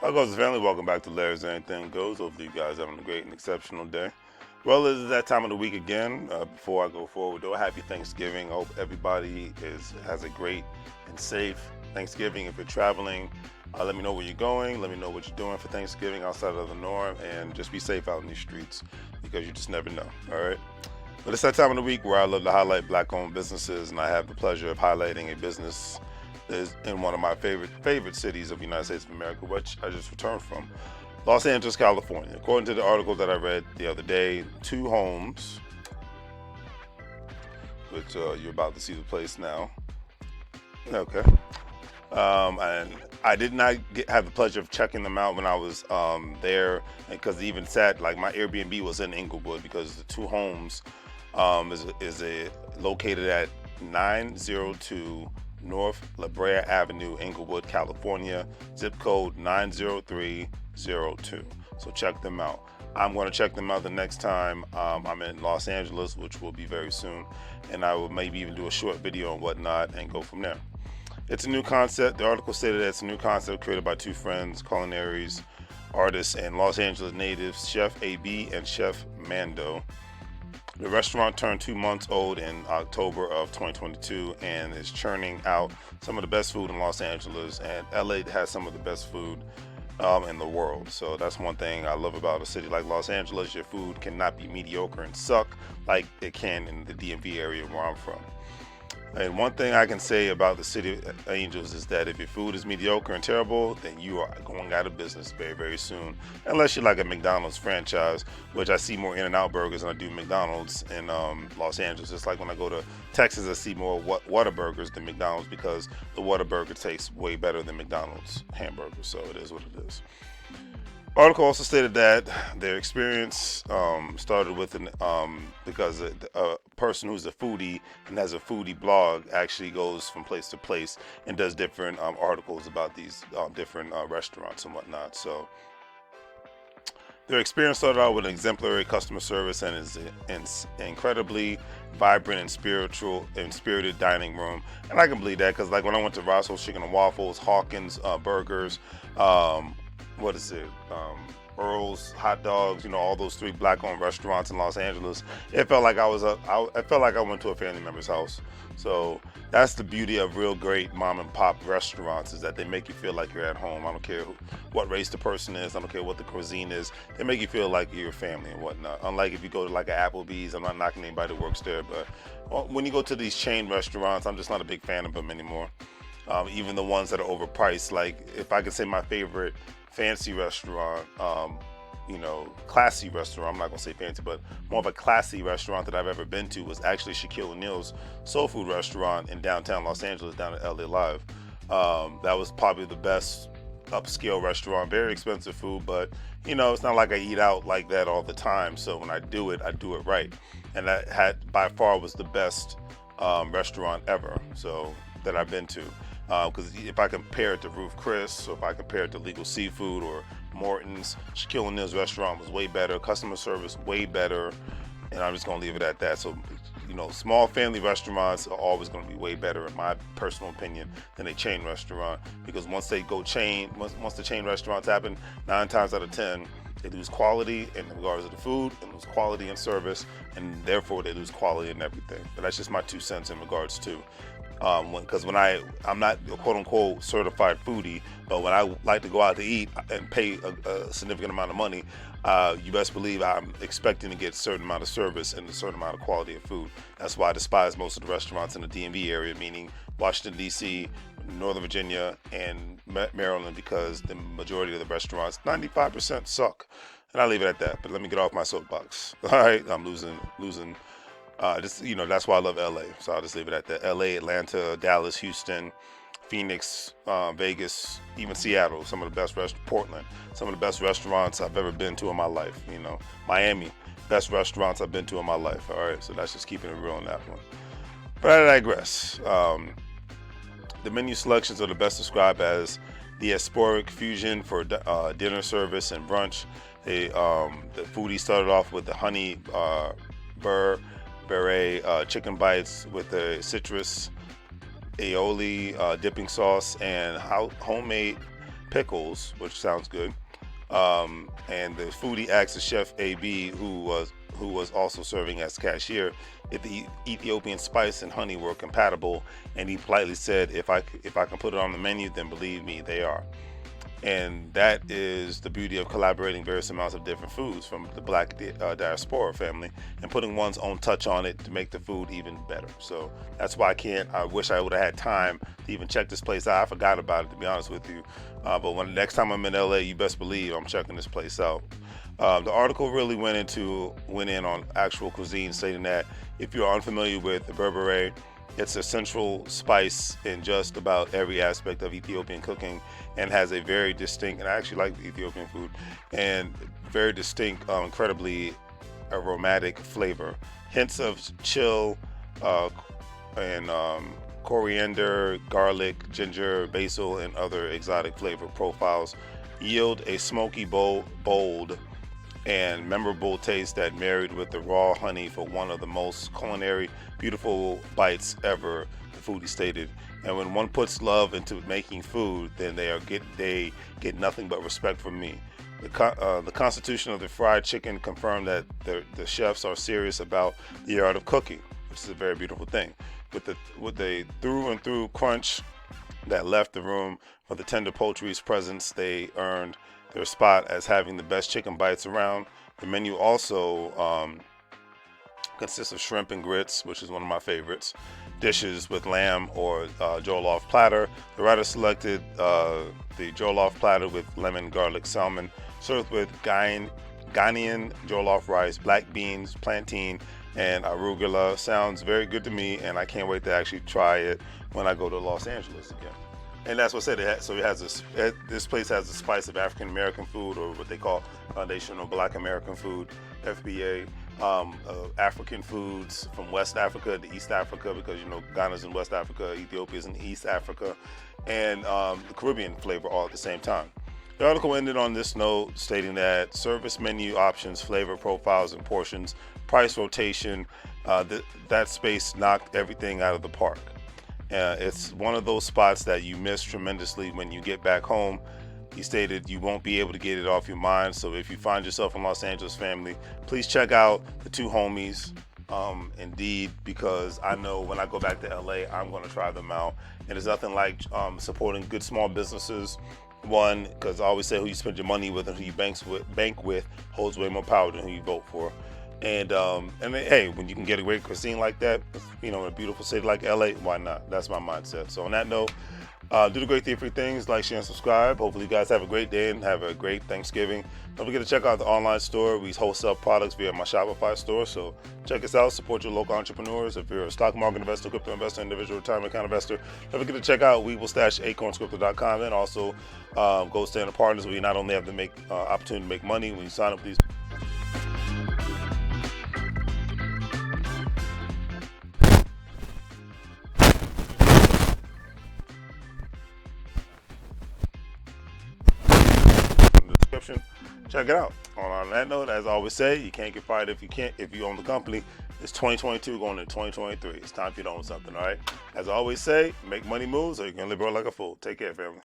How goes the family? Welcome back to Larry's Anything Goes. Hopefully you guys are having a great and exceptional day. Well, it is that time of the week again. Before I go forward, though, happy Thanksgiving. Hope everybody has a great and safe Thanksgiving. If you're traveling, let me know where you're going. Let me know what you're doing for Thanksgiving outside of the norm, and just be safe out in these streets because you just never know. All right. But it's that time of the week where I love to highlight Black-owned businesses, and I have the pleasure of highlighting a business that is in one of my favorite cities of the United States of America, which I just returned from, Los Angeles, California. According to the article that I read the other day, two homes, which you're about to see the place now. Okay. And I did not have the pleasure of checking them out when I was there, because it even said like my Airbnb was in Inglewood, because the two homes is located at 902 North La Brea Avenue, Inglewood, California, zip code 90302. So check them out. I'm going to check them out the next time I'm in Los Angeles, which will be very soon, and I will maybe even do a short video and whatnot and go from there. It's a new concept. The article stated that it's a new concept created by two friends, culinaries, artists, and Los Angeles natives, Chef AB and Chef Mando. The restaurant turned 2 months old in October of 2022 and is churning out some of the best food in Los Angeles, and LA has some of the best food in the world. So that's one thing I love about a city like Los Angeles. Your food cannot be mediocre and suck like it can in the DMV area where I'm from. And one thing I can say about the city of Angels is that if your food is mediocre and terrible, then you are going out of business very, very soon. Unless you're like a McDonald's franchise, which I see more In-N-Out burgers than I do McDonald's in Los Angeles. It's like when I go to Texas, I see more Whataburgers than McDonald's, because the Whataburger tastes way better than McDonald's hamburgers. So it is what it is. Article also stated that their experience started with because a person who's a foodie and has a foodie blog actually goes from place to place and does different articles about these different restaurants and whatnot. So their experience started out with an exemplary customer service and is incredibly vibrant and spirited dining room. And I can believe that, because like when I went to Roscoe's Chicken and Waffles, Hawkins Burgers, Earl's hot dogs, all those three Black-owned restaurants in Los Angeles, it felt like I felt like I went to a family member's house. So that's the beauty of real great mom and pop restaurants, is that they make you feel like you're at home. I don't care what race the person is, I don't care what the cuisine is, they make you feel like you're family and whatnot. Unlike if you go to like an Applebee's, I'm not knocking anybody that works there, but when you go to these chain restaurants, I'm just not a big fan of them anymore. Even the ones that are overpriced. Like, if I could say my favorite fancy restaurant, classy restaurant, I'm not gonna say fancy, but more of a classy restaurant that I've ever been to was actually Shaquille O'Neal's soul food restaurant in downtown Los Angeles, down at LA Live. That was probably the best upscale restaurant. Very expensive food, but it's not like I eat out like that all the time. So when I do it right. And that by far was the best restaurant ever, so that I've been to. Because if I compare it to Ruth Chris, or if I compare it to Legal Seafood or Morton's, Shaquille O'Neal's restaurant was way better, customer service way better, and I'm just gonna leave it at that. So, small family restaurants are always gonna be way better, in my personal opinion, than a chain restaurant, because once the chain restaurants happen, 9 times out of 10, they lose quality in regards to the food, and lose quality in service, and therefore they lose quality in everything. But that's just my 2 cents in regards to. Because I'm not a quote-unquote certified foodie, but when I like to go out to eat and pay a significant amount of money, you best believe I'm expecting to get a certain amount of service and a certain amount of quality of food. That's why I despise most of the restaurants in the DMV area, meaning Washington, D.C., Northern Virginia, and Maryland, because the majority of the restaurants, 95%, suck. And I'll leave it at that, but let me get off my soapbox. All right, I'm losing. That's why I love LA. So I'll just leave it at that. LA, Atlanta, Dallas, Houston, Phoenix, Vegas, even Seattle, Portland, some of the best restaurants I've ever been to in my life. Miami, best restaurants I've been to in my life. All right, so that's just keeping it real on that one. But I digress. The menu selections are the best described as the Asporic fusion for dinner service and brunch. The foodie started off with the honey beret chicken bites with the citrus aioli dipping sauce and homemade pickles, which sounds good. And the foodie asked the chef AB, who was also serving as cashier, if the Ethiopian spice and honey were compatible, and he politely said, if I can put it on the menu, then believe me, they are. And that is the beauty of collaborating various amounts of different foods from the Black diaspora family and putting one's own touch on it to make the food even better. So that's why I wish I would have had time to even check this place out. I forgot about it, to be honest with you. But when next time I'm in LA, you best believe I'm checking this place out. The article really went in on actual cuisine, stating that if you're unfamiliar with the berbere, it's a central spice in just about every aspect of Ethiopian cooking, and has a very distinct, and I actually like Ethiopian food, and very distinct, incredibly aromatic flavor. Hints of chill and coriander, garlic, ginger, basil, and other exotic flavor profiles yield a smoky, bold, and memorable taste that married with the raw honey for one of the most culinary beautiful bites ever, the foodie stated. And when one puts love into making food, then they get nothing but respect from me. The constitution of the fried chicken confirmed that the chefs are serious about the art of cooking, which is a very beautiful thing. With the through and through crunch that left the room for the tender poultry's presence, they earned their spot as having the best chicken bites around. The menu also consists of shrimp and grits, which is one of my favorites, dishes with lamb or jollof platter. The writer selected the jollof platter with lemon garlic salmon, served with Ghanaian jollof rice, black beans, plantain, and arugula. Sounds very good to me, and I can't wait to actually try it when I go to Los Angeles again. And that's what I said. So it has this place has a spice of African American food, or what they call foundational Black American food, FBA. African foods from West Africa to East Africa, because Ghana's in West Africa, Ethiopia's in East Africa, and the Caribbean flavor all at the same time. The article ended on this note, stating that service menu options, flavor profiles, and portions, price rotation, that space knocked everything out of the park. It's one of those spots that you miss tremendously when you get back home. He stated you won't be able to get it off your mind. So if you find yourself in Los Angeles, family, please check out the two homies. Indeed, because I know when I go back to LA, I'm going to try them out. And there's nothing like supporting good small businesses. One, because I always say who you spend your money with and who you bank with holds way more power than who you vote for. And then, hey, when you can get a great cuisine like that, in a beautiful city like LA, why not? That's my mindset. So on that note, do the great 3 things, like, share, and subscribe. Hopefully you guys have a great day and have a great Thanksgiving. Don't forget to check out the online store. We wholesale products via my Shopify store. So check us out, support your local entrepreneurs. If you're a stock market investor, crypto investor, individual retirement account investor, don't forget to check out WEBULL-acornscrypto.com, and also Gold Standard Partners, where you not only have the opportunity to make money when you sign up for these. Check it out. On that note, as I always say, you can't get fired if you own the company. It's 2022 going into 2023. It's time for you to own something, all right? As I always say, make money moves, or you can live like a fool. Take care, family.